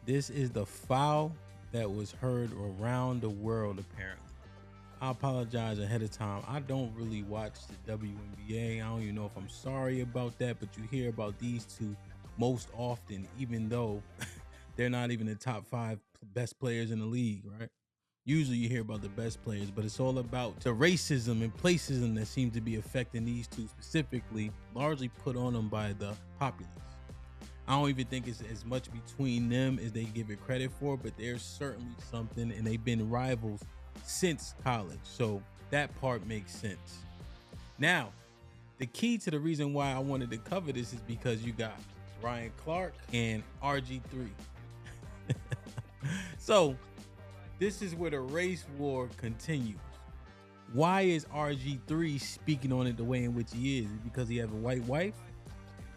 This is the foul that was heard around the world, apparently. I apologize ahead of time. I don't really watch the WNBA. I don't even know if I'm sorry about that, but you hear about these two most often, even though they're not even the top five best players in the league, right? Usually you hear about the best players, but it's all about the racism and placism that seems to be affecting these two specifically, largely put on them by the populace. I don't even think it's as much between them as they give it credit for, but there's certainly something, and they've been rivals since college. So that part makes sense. Now, the key to the reason why I wanted to cover this is because you got Ryan Clark and RG3. So this is where the race war continues. Why is RG3 speaking on it the way in which he is? Is it because he has a white wife?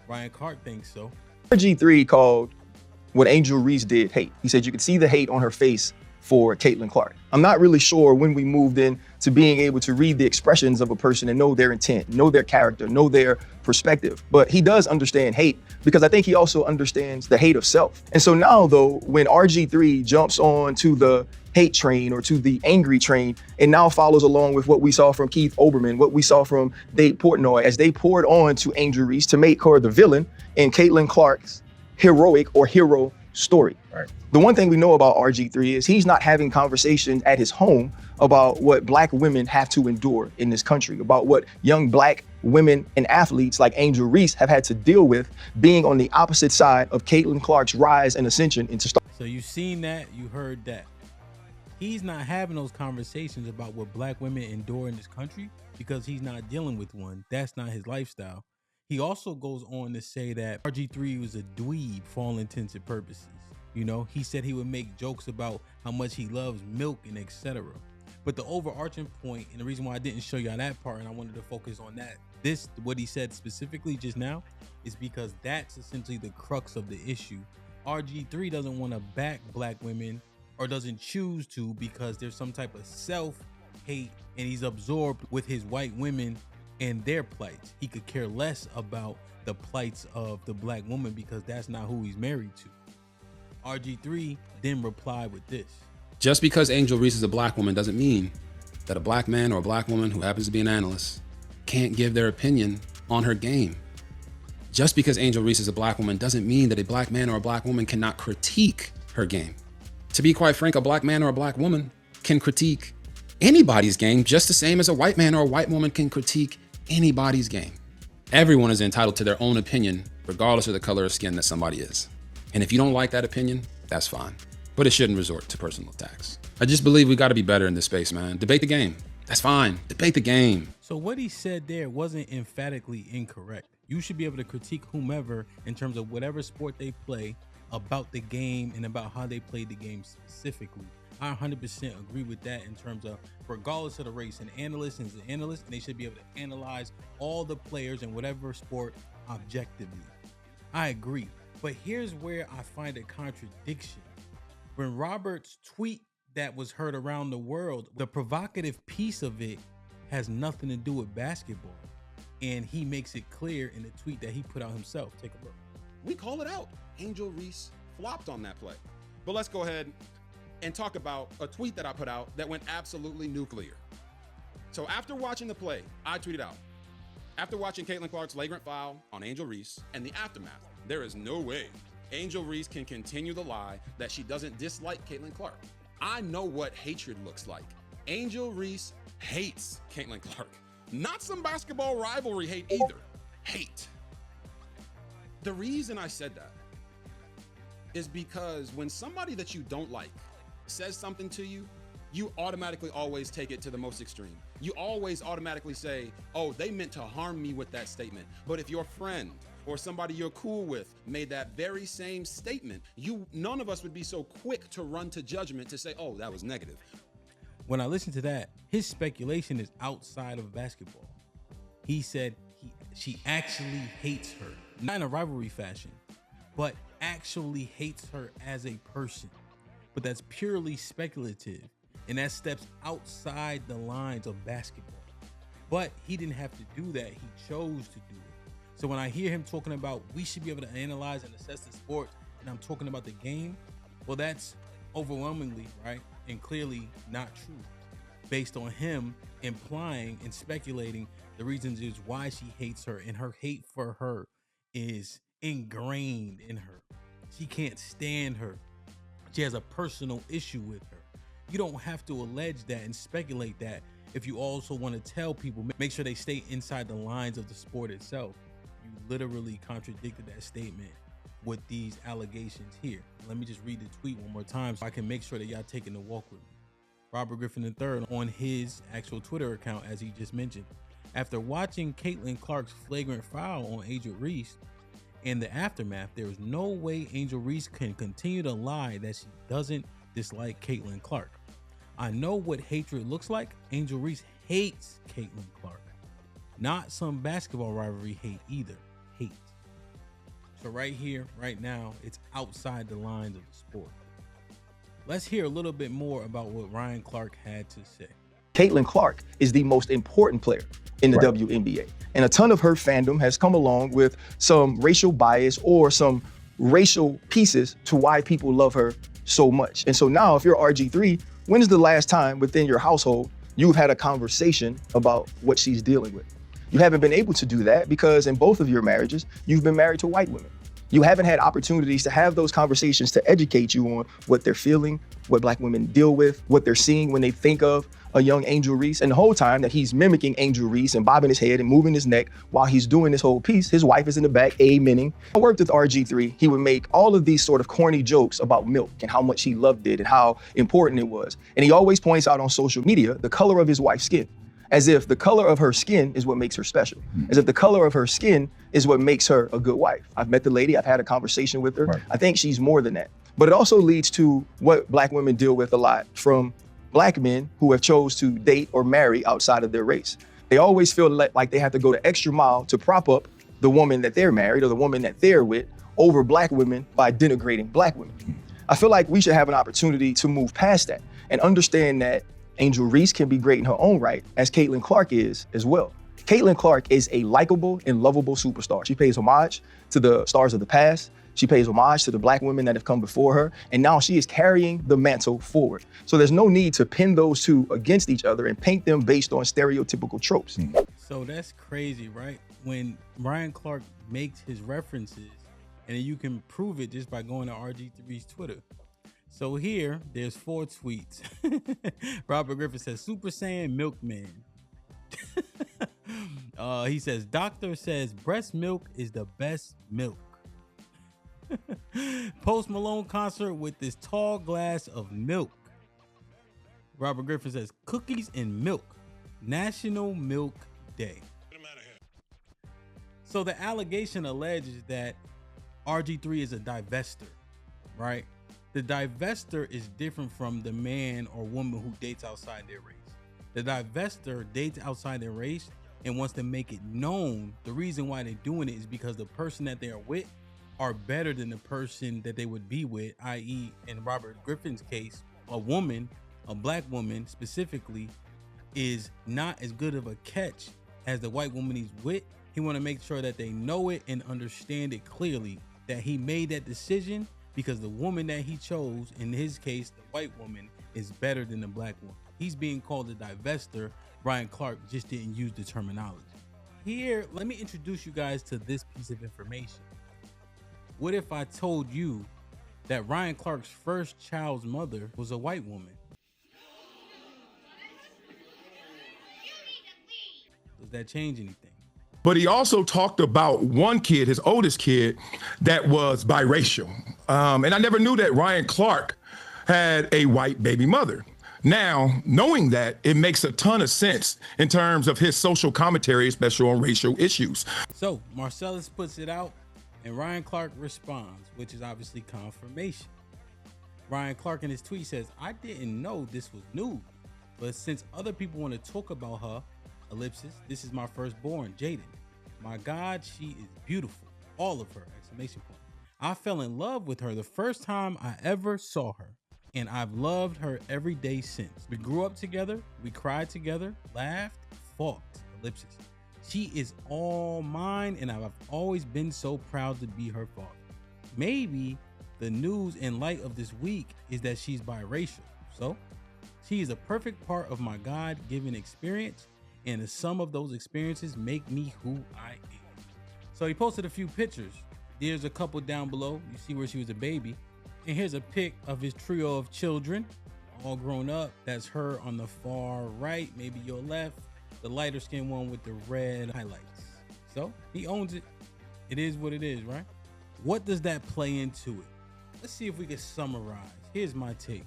Ryan Clark thinks so. RG3 called what Angel Reese did hate. He said you could see the hate on her face for Caitlyn Clark. I'm not really sure when we moved in to being able to read the expressions of a person and know their intent, know their character, know their perspective. But he does understand hate because I think he also understands the hate of self. And so now, though, when RG3 jumps on to the hate train or to the angry train and now follows along with what we saw from Keith Olbermann, what we saw from Dave Portnoy as they poured on to Angel Reese to make her the villain in Caitlyn Clark's heroic or hero story. Right. The one thing we know about RG3 is he's not having conversations at his home about what Black women have to endure in this country, about what young Black women and athletes like Angel Reese have had to deal with being on the opposite side of Caitlyn Clark's rise and ascension into star. So you seen that, you heard that. He's not having those conversations about what Black women endure in this country because he's not dealing with one. That's not his lifestyle. He also goes on to say that RG3 was a dweeb for all intents and purposes. You know, he said he would make jokes about how much he loves milk and etc. But the overarching point, and the reason why I didn't show y'all that part and I wanted to focus on that, what he said specifically just now, is because that's essentially the crux of the issue. RG3 doesn't want to back Black women, or doesn't choose to, because there's some type of self-hate and he's absorbed with his white women and their plights. He could care less about the plights of the Black woman because that's not who he's married to. RG3 then replied with this. Just because Angel Reese is a Black woman doesn't mean that a Black man or a Black woman who happens to be an analyst can't give their opinion on her game. Just because Angel Reese is a Black woman doesn't mean that a Black man or a Black woman cannot critique her game. To be quite frank, a Black man or a Black woman can critique anybody's game just the same as a white man or a white woman can critique anybody's game. Everyone is entitled to their own opinion, regardless of the color of skin that somebody is. And if you don't like that opinion, that's fine. But it shouldn't resort to personal attacks. I just believe we got to be better in this space, man. Debate the game. That's fine. Debate the game. So what he said there wasn't emphatically incorrect. You should be able to critique whomever in terms of whatever sport they play, about the game and about how they played the game specifically. I 100% agree with that in terms of regardless of the race, an analyst is an analyst and they should be able to analyze all the players in whatever sport objectively. I agree. But here's where I find a contradiction. When Robert's tweet that was heard around the world, the provocative piece of it has nothing to do with basketball. And he makes it clear in the tweet that he put out himself. Take a look. We call it out. Angel Reese flopped on that play. But let's go ahead and talk about a tweet that I put out that went absolutely nuclear. So after watching the play, I tweeted out, after watching Caitlyn Clark's flagrant foul on Angel Reese and the aftermath, there is no way Angel Reese can continue the lie that she doesn't dislike Caitlyn Clark. I know what hatred looks like. Angel Reese hates Caitlyn Clark. Not some basketball rivalry hate either. Hate. The reason I said that is because when somebody that you don't like says something to you, you automatically always take it to the most extreme. You always automatically say, oh, they meant to harm me with that statement. But if your friend or somebody you're cool with made that very same statement, none of us would be so quick to run to judgment to say, oh, that was negative. When I listen to that, his speculation is outside of basketball. He said she actually hates her, not in a rivalry fashion, but actually hates her as a person. But that's purely speculative, and that steps outside the lines of basketball. But he didn't have to do that. He chose to do it. So when I hear him talking about we should be able to analyze and assess the sport, and I'm talking about the game, Well, that's overwhelmingly, right, and clearly not true, based on him implying and speculating the reasons is why she hates her, and her hate for her is ingrained in her. She can't stand her. She has a personal issue with her. You don't have to allege that and speculate that if you also want to tell people, make sure they stay inside the lines of the sport itself. You literally contradicted that statement with these allegations here. Let me just read the tweet one more time so I can make sure that y'all taking the walk with me. Robert Griffin III on his actual Twitter account, as he just mentioned. After watching Caitlyn Clark's flagrant foul on Angel Reese and the aftermath, there is no way Angel Reese can continue to lie that she doesn't dislike Caitlyn Clark. I know what hatred looks like. Angel Reese hates Caitlyn Clark. Not some basketball rivalry hate either. Hate. So right here, right now, it's outside the lines of the sport. Let's hear a little bit more about what Ryan Clark had to say. Caitlyn Clark is the most important player in the WNBA. And a ton of her fandom has come along with some racial bias or some racial pieces to why people love her so much. And so now if you're RG3, when is the last time within your household you've had a conversation about what she's dealing with? You haven't been able to do that because in both of your marriages, you've been married to white women. You haven't had opportunities to have those conversations to educate you on what they're feeling, what Black women deal with, what they're seeing when they think of a young Angel Reese. And the whole time that he's mimicking Angel Reese and bobbing his head and moving his neck while he's doing this whole piece, his wife is in the back, amening. I worked with RG3. He would make all of these sort of corny jokes about milk and how much he loved it and how important it was. And he always points out on social media the color of his wife's skin, as if the color of her skin is what makes her special, as if the color of her skin is what makes her a good wife. I've met the lady, I've had a conversation with her. Right. I think she's more than that. But it also leads to what Black women deal with a lot from Black men who have chose to date or marry outside of their race. They always feel like they have to go the extra mile to prop up the woman that they're married or the woman that they're with over Black women by denigrating Black women. I feel like we should have an opportunity to move past that and understand that Angel Reese can be great in her own right, as Caitlyn Clark is as well. Caitlyn Clark is a likable and lovable superstar. She pays homage to the stars of the past. She pays homage to the Black women that have come before her. And now she is carrying the mantle forward. So there's no need to pin those two against each other and paint them based on stereotypical tropes. So that's crazy, right? When Ryan Clark makes his references, and you can prove it just by going to RG3's Twitter. So here, there's 4 tweets. Robert Griffin says, Super Saiyan Milkman. He says, doctor says breast milk is the best milk. Post Malone concert with this tall glass of milk. Robert Griffin says, cookies and milk. National Milk Day. So the allegation alleges that RG3 is a divester, right? The divester is different from the man or woman who dates outside their race. The divester dates outside their race and wants to make it known. The reason why they're doing it is because the person that they are with are better than the person that they would be with, i.e. in Robert Griffin's case, a woman, a Black woman specifically, is not as good of a catch as the white woman he's with. He want to make sure that they know it and understand it clearly, that he made that decision because the woman that he chose, in his case, the white woman, is better than the Black woman. He's being called a divester. Ryan Clark just didn't use the terminology. Here, let me introduce you guys to this piece of information. What if I told you that Ryan Clark's first child's mother was a white woman? Does that change anything? But he also talked about one kid, his oldest kid, that was biracial. And I never knew that Ryan Clark had a white baby mother. Now, knowing that, it makes a ton of sense in terms of his social commentary, especially on racial issues. So Marcellus puts it out and Ryan Clark responds, which is obviously confirmation. Ryan Clark in his tweet says, I didn't know this was new, but since other people want to talk about her, ellipsis, this is my firstborn, Jaden. My God, she is beautiful. All of her, exclamation point. I fell in love with her the first time I ever saw her, and I've loved her every day since. We grew up together, we cried together, laughed, fought, ellipsis. She is all mine, and I've always been so proud to be her father. Maybe The news in light of this week is that she's biracial. So she is a perfect part of my God-given experience, and the sum of those experiences make me who I am. So he posted a few pictures. There's a couple down below. You see where she was a baby. And here's a pic of his trio of children, all grown up. That's her on the far right, maybe your left, the lighter skinned one with the red highlights. So he owns it. It is what it is, right? What does that play into it? Let's see if we can summarize. Here's my take.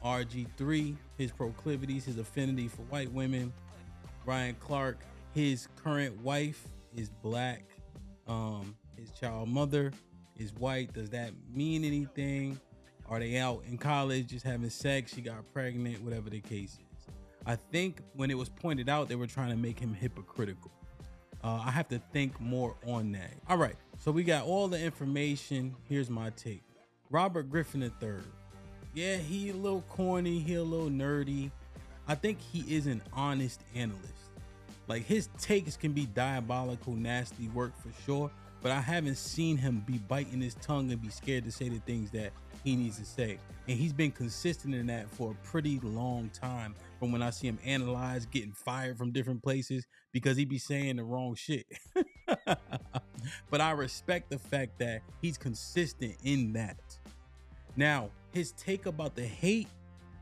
RG3, his proclivities, his affinity for white women. Ryan Clark, his current wife is black. His child mother is white. Does that mean anything? Are they out in college just having sex? She got pregnant, whatever the case is. I think when it was pointed out, they were trying to make him hypocritical. I have to think more on that. All right, so we got all the information. Here's my take. Robert Griffin III. Yeah, he a little corny, he a little nerdy. I think he is an honest analyst. Like, his takes can be diabolical, nasty work for sure, but I haven't seen him be biting his tongue and be scared to say the things that he needs to say. And he's been consistent in that for a pretty long time, from when I see him analyze, getting fired from different places because he be saying the wrong shit. But I respect the fact that he's consistent in that. Now, his take about the hate,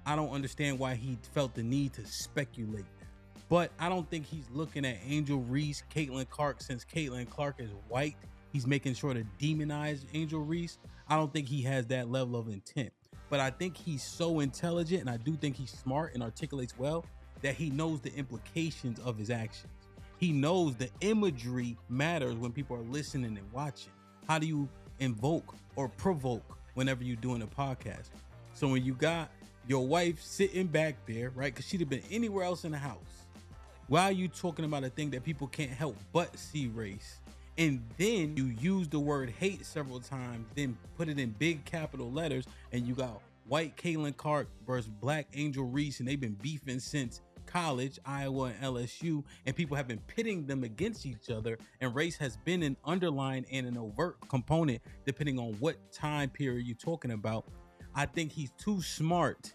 I don't understand why he felt the need to speculate that. But I don't think he's looking at Angel Reese, Caitlyn Clark, since Caitlyn Clark is white. He's making sure to demonize Angel Reese. I don't think he has that level of intent. But I think he's so intelligent, and I do think he's smart and articulates well, that he knows the implications of his actions. He knows the imagery matters when people are listening and watching. How do you invoke or provoke whenever you're doing a podcast? So when you got your wife sitting back there, right, because she'd have been anywhere else in the house, while you talking about a thing that people can't help but see race, and then you use the word hate several times, then put it in big capital letters, and you got white Caitlyn Clark versus black Angel Reese, and they've been beefing since college, Iowa and LSU, and people have been pitting them against each other, and race has been an underlying and an overt component depending on what time period you're talking about. I think he's too smart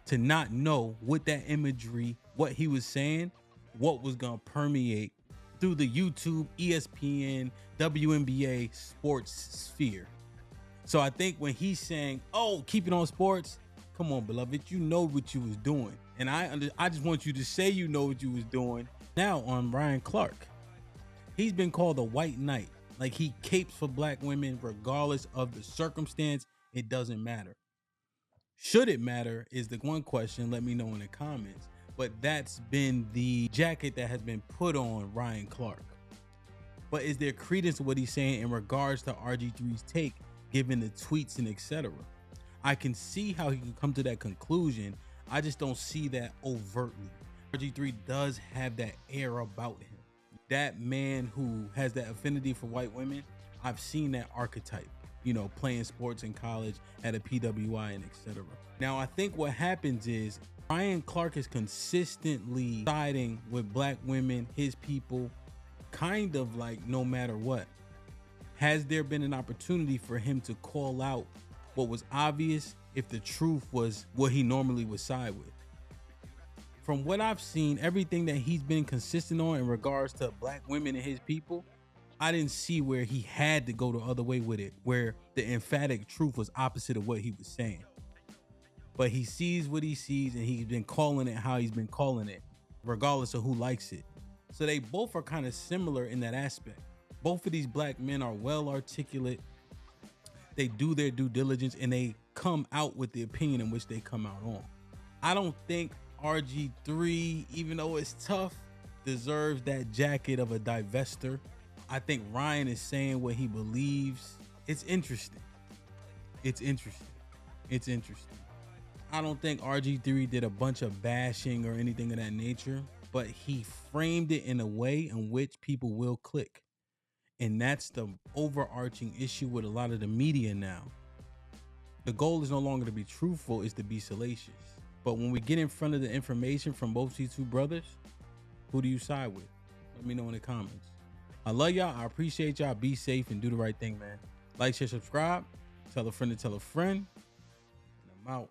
to not know what that imagery, what he was saying, what was gonna permeate through the YouTube, ESPN, WNBA sports sphere. So I think when he's saying, oh, keep it on sports, come on, beloved, you know what you was doing. And I just want you to say you know what you was doing. Now on Ryan Clark, he's been called a white knight. Like, he capes for black women regardless of the circumstance. It doesn't matter. Should it matter is the one question. Let me know in the comments. But that's been the jacket that has been put on Ryan Clark. But is there credence to what he's saying in regards to RG3's take, given the tweets and etc.? I can see how he can come to that conclusion. I just don't see that overtly. RG3 does have that air about him. That man who has that affinity for white women, I've seen that archetype, you know, playing sports in college at a PWI and etc. Now, I think what happens is Ryan Clark is consistently siding with black women, his people, kind of like no matter what. Has there been an opportunity for him to call out what was obvious if the truth was what he normally would side with? From what I've seen, everything that he's been consistent on in regards to black women and his people, I didn't see where he had to go the other way with it, where the emphatic truth was opposite of what he was saying. But he sees what he sees, and he's been calling it how he's been calling it, regardless of who likes it. So they both are kind of similar in that aspect. Both of these black men are well articulate. They do their due diligence, and they come out with the opinion in which they come out on. I don't think RG3, even though it's tough, deserves that jacket of a divester. I think Ryan is saying what he believes. It's interesting. It's interesting. It's interesting. I don't think RG3 did a bunch of bashing or anything of that nature, but he framed it in a way in which people will click. And that's the overarching issue with a lot of the media now. The goal is no longer to be truthful, it's to be salacious. But when we get in front of the information from both these two brothers, who do you side with? Let me know in the comments. I love y'all. I appreciate y'all. Be safe and do the right thing, man. Like, share, subscribe. Tell a friend to tell a friend. And I'm out.